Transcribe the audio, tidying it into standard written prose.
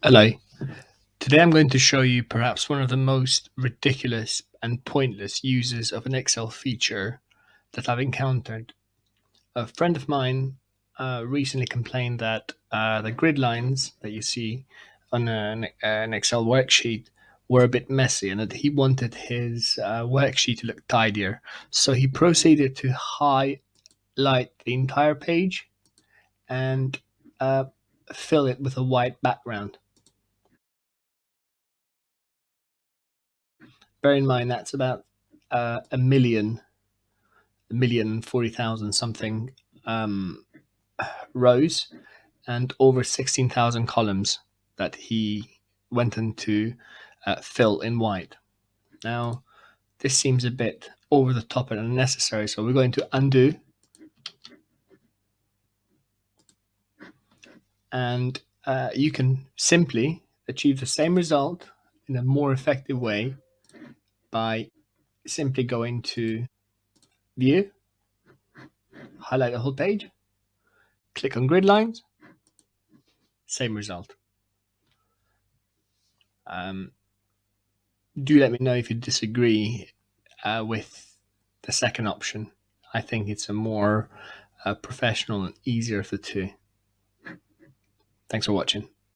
Hello. Today I'm going to show you perhaps one of the most ridiculous and pointless uses of an Excel feature that I've encountered. A friend of mine recently complained that the grid lines that you see on an Excel worksheet were a bit messy and that he wanted his worksheet to look tidier. So he proceeded to highlight the entire page and uh, fill it with a white background. Bear in mind that's about a million 40,000 something um, rows and over 16,000 columns that he went into fill in white. Now, this seems a bit over the top and unnecessary, so we're going to undo and you can simply achieve the same result in a more effective way by simply going to View, highlight the whole page, click on grid lines, same result. Um, do let me know if you disagree with the second option. I think it's a more professional and easier of the two. Thanks for watching.